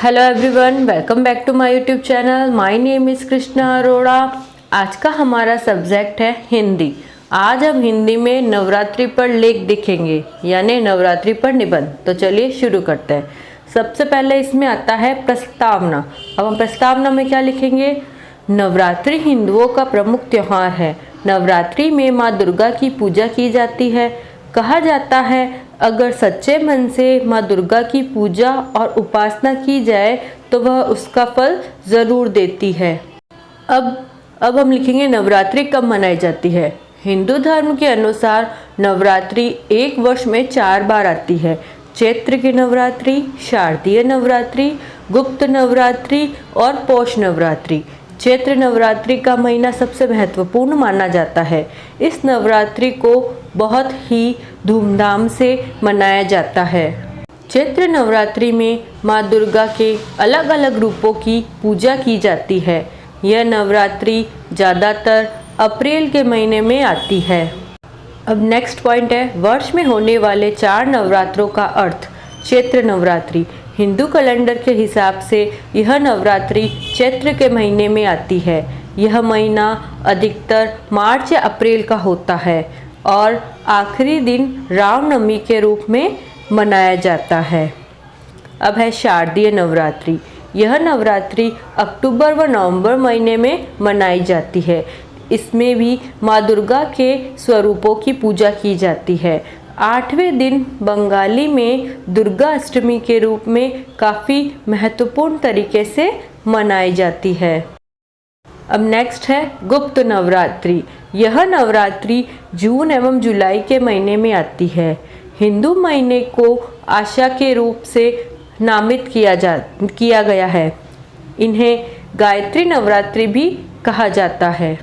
Hello everyone, welcome back to my YouTube channel. My name is Krishna Arora. आज का हमारा subject है हिंदी। आज हम हिंदी में नवरात्रि पर लेख लिखेंगे, यानी नवरात्रि पर निबंध। तो चलिए शुरू करते हैं। सबसे पहले इसमें आता है प्रस्तावना। अब हम प्रस्तावना में क्या लिखेंगे? नवरात्रि हिंदुओं का प्रमुख त्यौहार है। नवरात्रि में माँ दुर्गा की पूजा की जाती है। कहा जाता है अगर सच्चे मन से माँ दुर्गा की पूजा और उपासना की जाए तो वह उसका फल ज़रूर देती है। अब हम लिखेंगे नवरात्रि कब मनाई जाती है। हिंदू धर्म के अनुसार नवरात्रि एक वर्ष में 4 बार आती है। चैत्र की नवरात्रि, शारदीय नवरात्रि, गुप्त नवरात्रि और पौष नवरात्रि। चैत्र नवरात्रि का महीना सबसे महत्वपूर्ण माना जाता है। इस नवरात्रि को बहुत ही धूमधाम से मनाया जाता है। चैत्र नवरात्रि में माँ दुर्गा के अलग अलग रूपों की पूजा की जाती है। यह नवरात्रि ज़्यादातर अप्रैल के महीने में आती है। अब नेक्स्ट पॉइंट है वर्ष में होने वाले 4 नवरात्रों का अर्थ। चैत्र नवरात्रि हिंदू कैलेंडर के हिसाब से यह नवरात्रि चैत्र के महीने में आती है। यह महीना अधिकतर मार्च या अप्रैल का होता है और आखिरी दिन रामनवमी के रूप में मनाया जाता है। अब है शारदीय नवरात्रि। यह नवरात्रि अक्टूबर व नवंबर महीने में मनाई जाती है। इसमें भी माँ दुर्गा के स्वरूपों की पूजा की जाती है। 8वें दिन बंगाली में दुर्गा अष्टमी के रूप में काफ़ी महत्वपूर्ण तरीके से मनाई जाती है। अब नेक्स्ट है गुप्त नवरात्रि। यह नवरात्रि जून एवं जुलाई के महीने में आती है। हिंदू महीने को आशा के रूप से नामित किया गया है। इन्हें गायत्री नवरात्रि भी कहा जाता है।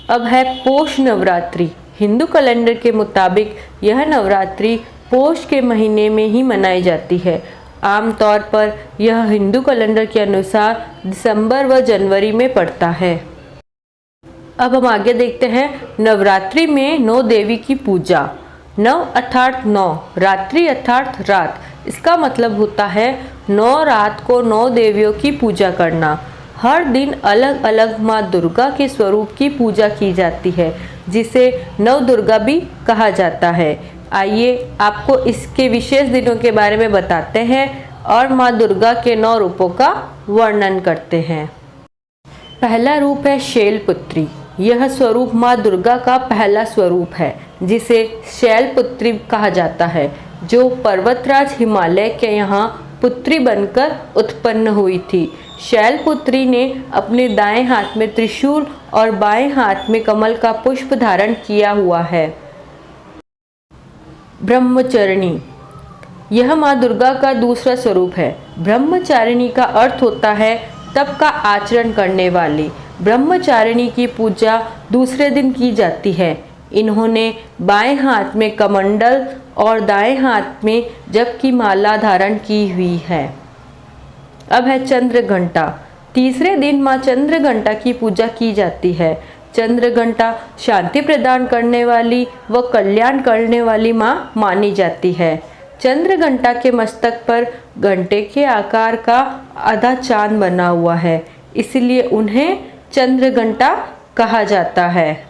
अब है पौष नवरात्रि। हिंदू कैलेंडर के मुताबिक यह नवरात्रि पौष के महीने में ही मनाई जाती है। आमतौर पर यह हिंदू कैलेंडर के अनुसार दिसंबर व जनवरी में पड़ता है। अब हम आगे देखते हैं नवरात्रि में 9 देवी की पूजा। नव अर्थात 9, रात्रि अर्थात रात। इसका मतलब होता है 9 रात को 9 देवियों की पूजा करना। हर दिन अलग अलग माँ दुर्गा के स्वरूप की पूजा की जाती है, जिसे नव दुर्गा भी कहा जाता है। आइए आपको इसके विशेष दिनों के बारे में बताते हैं और माँ दुर्गा के 9 रूपों का वर्णन करते हैं। पहला रूप है शैलपुत्री। यह स्वरूप माँ दुर्गा का पहला स्वरूप है, जिसे शैलपुत्री कहा जाता है, जो पर्वतराज हिमालय के यहाँ पुत्री बनकर उत्पन्न हुई थी। शैलपुत्री ने अपने दाएं हाथ में त्रिशूल और बाएं हाथ में कमल का पुष्प धारण किया हुआ है। ब्रह्मचारिणी। यह माँ दुर्गा का दूसरा स्वरूप है। ब्रह्मचारिणी का अर्थ होता है तप का आचरण करने वाली। ब्रह्मचारिणी की पूजा दूसरे दिन की जाती है। इन्होंने बाएं हाथ में कमंडल और दाएं हाथ में जप की माला धारण की हुई है। अब है चंद्र घंटा। तीसरे दिन माँ चंद्र घंटा की पूजा की जाती है। चंद्र घंटा शांति प्रदान करने वाली व कल्याण करने वाली माँ मानी जाती है। चंद्र घंटा के मस्तक पर घंटे के आकार का आधा चांद बना हुआ है, इसलिए उन्हें चंद्र घंटा कहा जाता है।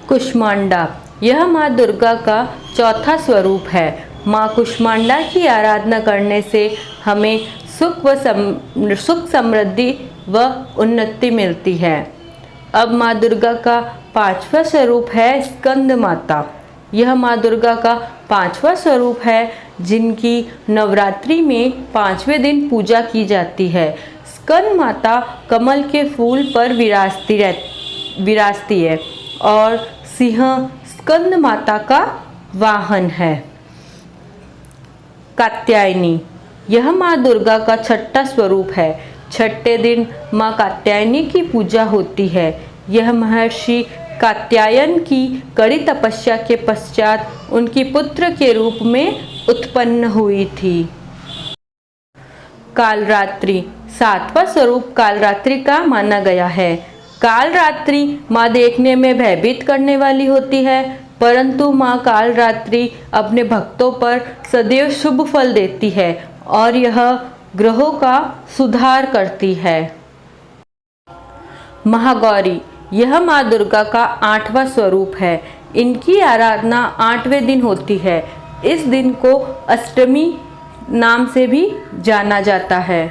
कुष्मांडा। यह माँ दुर्गा का चौथा स्वरूप है। माँ कुष्मांडा की आराधना करने से हमें सुख समृद्धि व उन्नति मिलती है। अब माँ दुर्गा का 5वां स्वरूप है स्कंद माता। यह माँ दुर्गा का 5वां स्वरूप है, जिनकी नवरात्रि में 5वें दिन पूजा की जाती है। स्कंद माता कमल के फूल पर विराजती है और सिंह स्कंद माता का वाहन है। कात्यायनी। यह माँ दुर्गा का 6ठा स्वरूप है। 6ठे दिन माँ कात्यायनी की पूजा होती है। यह महर्षि कात्यायन की कड़ी तपस्या के पश्चात उनकी पुत्र के रूप में उत्पन्न हुई थी। कालरात्रि। 7वां स्वरूप कालरात्रि का माना गया है। कालरात्रि माँ देखने में भयभीत करने वाली होती है, परंतु माँ कालरात्रि अपने भक्तों पर सदैव शुभ फल देती है और यह ग्रहों का सुधार करती है। महागौरी, यह माँ दुर्गा का 8वां स्वरूप है। इनकी आराधना 8वें दिन होती है। इस दिन को अष्टमी नाम से भी जाना जाता है।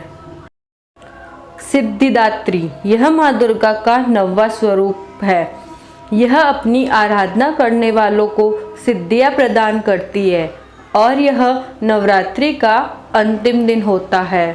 सिद्धिदात्री, यह माँ दुर्गा का 9वां स्वरूप है। यह अपनी आराधना करने वालों को सिद्धियाँ प्रदान करती है और यह नवरात्रि का अंतिम दिन होता है।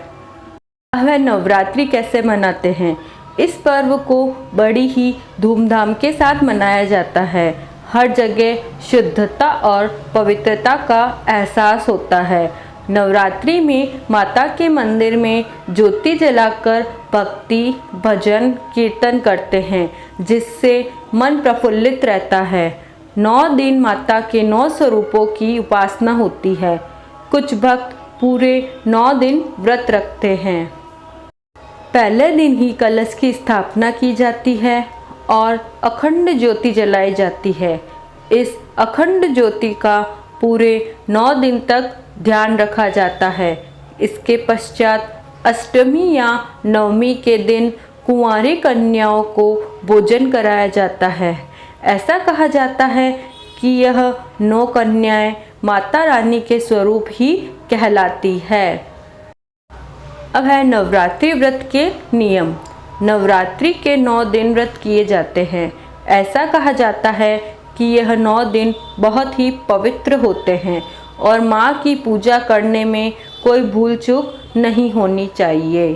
वह नवरात्रि कैसे मनाते हैं? इस पर्व को बड़ी ही धूमधाम के साथ मनाया जाता है। हर जगह शुद्धता और पवित्रता का एहसास होता है। नवरात्रि में माता के मंदिर में ज्योति जलाकर भक्ति, भजन, कीर्तन करते हैं, जिससे मन प्रफुल्लित रहता है। 9 दिन माता के 9 स्वरूपों की उपासना होती है। कुछ भक्त पूरे 9 दिन व्रत रखते हैं। पहले दिन ही कलश की स्थापना की जाती है और अखंड ज्योति जलाई जाती है। इस अखंड ज्योति का पूरे 9 दिन तक ध्यान रखा जाता है। इसके पश्चात अष्टमी या नवमी के दिन कुंवारी कन्याओं को भोजन कराया जाता है। ऐसा कहा जाता है कि यह 9 कन्याएं माता रानी के स्वरूप ही कहलाती है। अब है नवरात्रि व्रत के नियम। नवरात्रि के 9 दिन व्रत किए जाते हैं। ऐसा कहा जाता है कि यह 9 दिन बहुत ही पवित्र होते हैं और माँ की पूजा करने में कोई भूल चूक नहीं होनी चाहिए।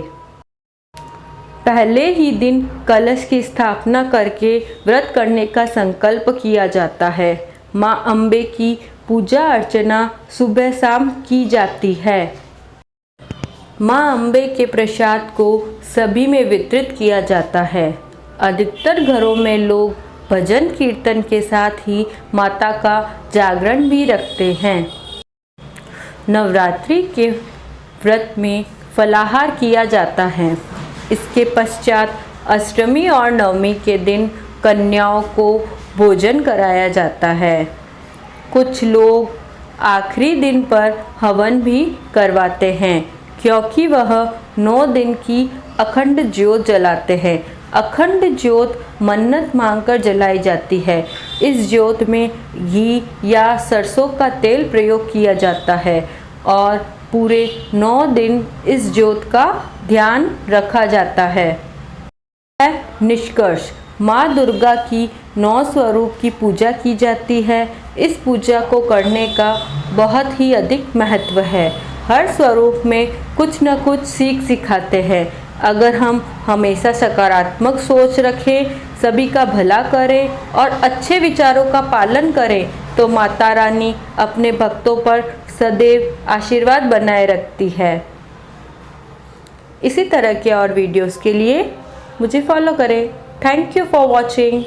पहले ही दिन कलश की स्थापना करके व्रत करने का संकल्प किया जाता है। माँ अम्बे की पूजा अर्चना सुबह शाम की जाती है। माँ अम्बे के प्रसाद को सभी में वितरित किया जाता है। अधिकतर घरों में लोग भजन कीर्तन के साथ ही माता का जागरण भी रखते हैं। नवरात्रि के व्रत में फलाहार किया जाता है। इसके पश्चात अष्टमी और नवमी के दिन कन्याओं को भोजन कराया जाता है। कुछ लोग आखिरी दिन पर हवन भी करवाते हैं, क्योंकि वह 9 दिन की अखंड ज्योत जलाते हैं। अखंड ज्योत मन्नत मांगकर जलाई जाती है। इस ज्योत में घी या सरसों का तेल प्रयोग किया जाता है और पूरे 9 दिन इस ज्योत का ध्यान रखा जाता है। निष्कर्ष, माँ दुर्गा की 9 स्वरूप की पूजा की जाती है। इस पूजा को करने का बहुत ही अधिक महत्व है। हर स्वरूप में कुछ न कुछ सीख सिखाते हैं। अगर हम हमेशा सकारात्मक सोच रखें, सभी का भला करें और अच्छे विचारों का पालन करें, तो माता रानी अपने भक्तों पर सदैव आशीर्वाद बनाए रखती है। इसी तरह के और वीडियोस के लिए मुझे फॉलो करें। Thank you for watching.